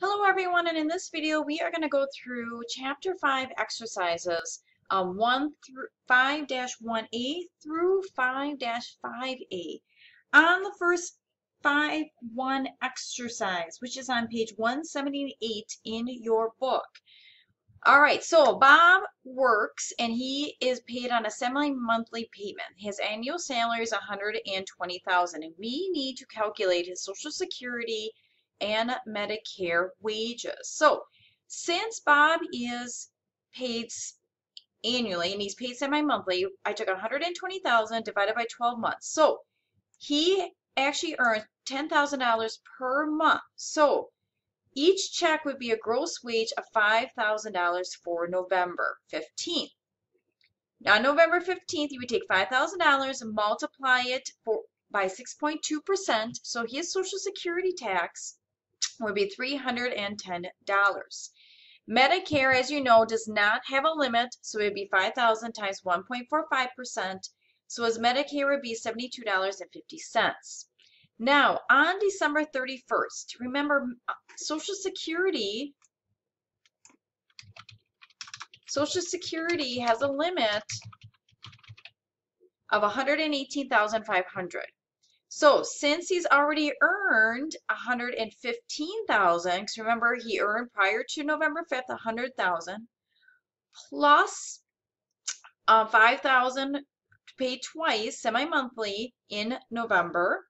Hello everyone, and in this video we are going to go through Chapter 5 exercises 1 through 5-1A through 5-5A. On the first 5-1 exercise, which is on page 178 in your book. Alright, so Bob works and he is paid on a semi-monthly payment. His annual salary is $120,000 and we need to calculate his Social Security and Medicare wages. So since Bob is paid annually and he's paid semi-monthly, I took $120,000 divided by 12 months. So he actually earns $10,000 per month. So each check would be a gross wage of $5,000 for November 15th. Now, on November 15th, you would take $5,000 and multiply it by 6.2%. So his Social Security tax would be $310. Medicare, as you know, does not have a limit, so it would be 5,000 times 1.45%. So his Medicare would be $72.50. Now, on December 31st, remember Social Security has a limit of $118,500. So since he's already earned $115,000, because remember he earned prior to November 5th $100,000 plus $5,000 paid twice semi-monthly in November.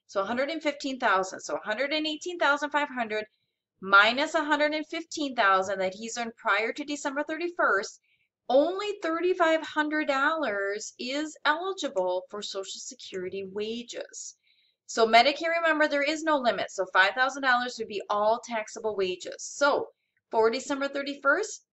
So $115,000. So $118,500 minus $115,000 that he's earned prior to December 31st, only $3,500 is eligible for Social Security wages. So Medicare, remember, there is no limit. So $5,000 would be all taxable wages. So for December 31st,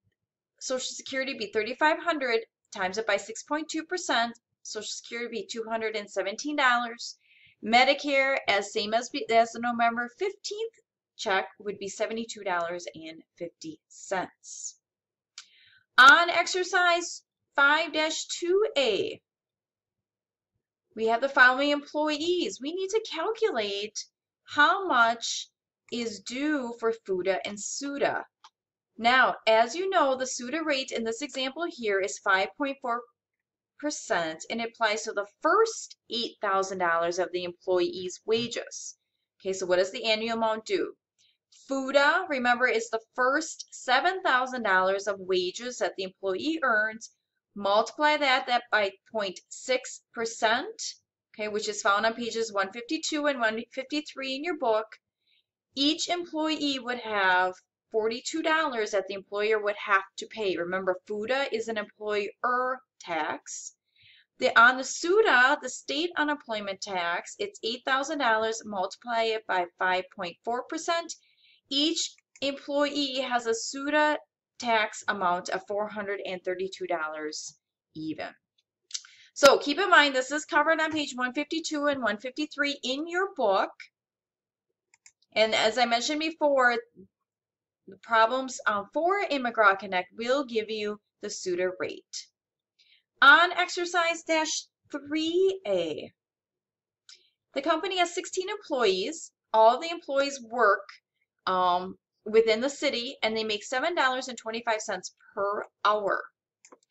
Social Security would be $3,500 times it by 6.2%. Social Security would be $217. Medicare, same as the November 15th check, would be $72.50. On exercise 5-2A, we have the following employees. We need to calculate how much is due for FUTA and SUTA. Now, as you know, the SUTA rate in this example here is 5.4%, and it applies to the first $8,000 of the employee's wages. Okay, so what does the annual amount do? FUTA, remember, is the first $7,000 of wages that the employee earns. Multiply that by 0.6%, okay, which is found on pages 152 and 153 in your book. Each employee would have $42 that the employer would have to pay. Remember, FUTA is an employer tax. On the SUTA, the state unemployment tax, it's $8,000. Multiply it by 5.4%. Each employee has a SUTA tax amount of $432 even. So keep in mind, this is covered on page 152 and 153 in your book. And as I mentioned before, the problems for McGraw Connect will give you the SUTA rate. On exercise 3A, the company has 16 employees. All the employees work within the city, and they make $7.25 per hour.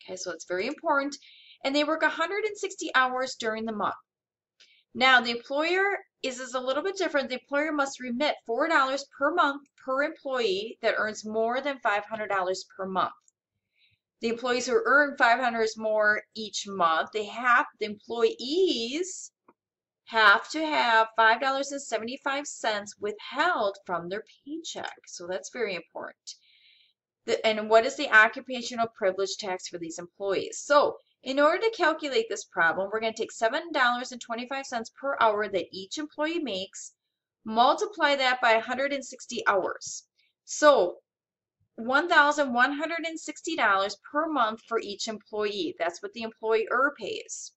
Okay, so it's very important. And they work 160 hours during the month. Now, the employer is a little bit different. The employer must remit $4 per month per employee that earns more than $500 per month. The employees who earn $500 more each month, the employees have to have $5.75 withheld from their paycheck. So that's very important. And what is the occupational privilege tax for these employees? So in order to calculate this problem, we're going to take $7.25 per hour that each employee makes, multiply that by 160 hours. So $1,160 per month for each employee. That's what the employer pays.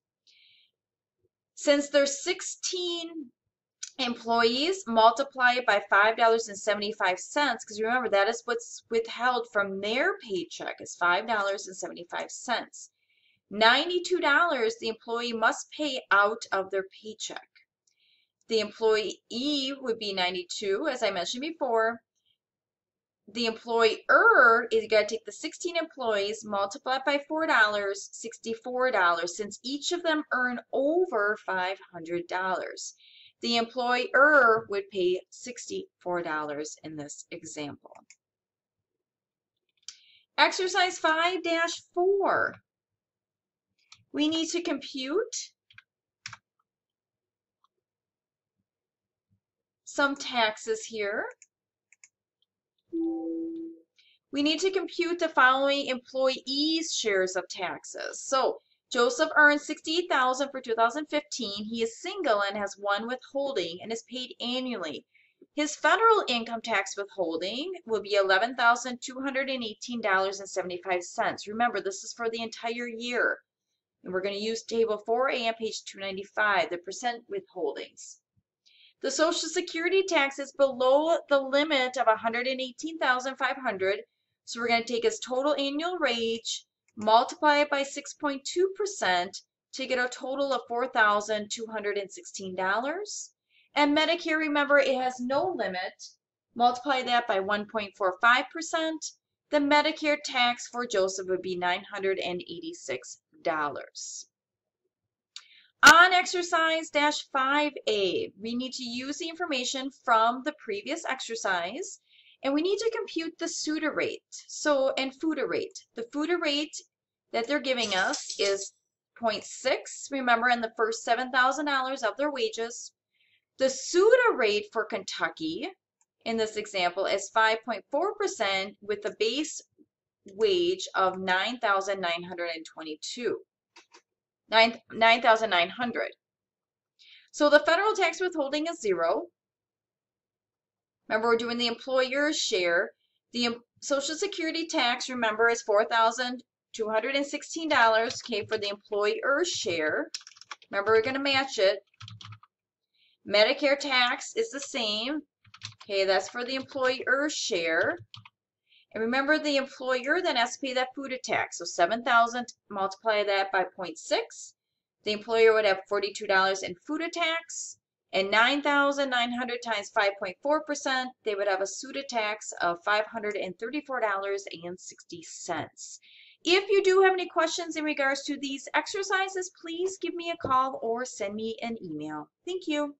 Since there's 16 employees, multiply it by $5.75, because remember, that is what's withheld from their paycheck, is $5.75. $92 the employee must pay out of their paycheck. The employee would be 92, as I mentioned before. the employer is going to take the 16 employees, multiply it by $4, $64, since each of them earn over $500. The employer would pay $64 in this example. Exercise 5-4. We need to compute some taxes here. We need to compute the following employees' shares of taxes. So Joseph earned $68,000 for 2015. He is single and has one withholding and is paid annually. His federal income tax withholding will be $11,218.75. Remember, this is for the entire year. And we're going to use table 4A on page 295, the percent withholdings. The Social Security tax is below the limit of $118,500. So we're going to take his total annual wage, multiply it by 6.2% to get a total of $4,216. And Medicare, remember, it has no limit. Multiply that by 1.45%. The Medicare tax for Joseph would be $986. On exercise -5A, we need to use the information from the previous exercise, and we need to compute the SUTA rate. And FUTA rate. The FUTA rate that they're giving us is 0.6, remember, in the first $7,000 of their wages. The SUTA rate for Kentucky, in this example, is 5.4% with a base wage of $9,900. So the federal tax withholding is 0. Remember, we're doing the employer's share. The Social Security tax, remember, is $4,216, okay, for the employer's share. Remember, we're going to match it. Medicare tax is the same. Okay, that's for the employer's share. And remember, the employer then has to pay that FUTA tax. So $7,000, multiply that by 0.6. The employer would have $42 in FUTA tax. And $9,900 times 5.4%, they would have a SUTA tax of $534.60. If you do have any questions in regards to these exercises, please give me a call or send me an email. Thank you.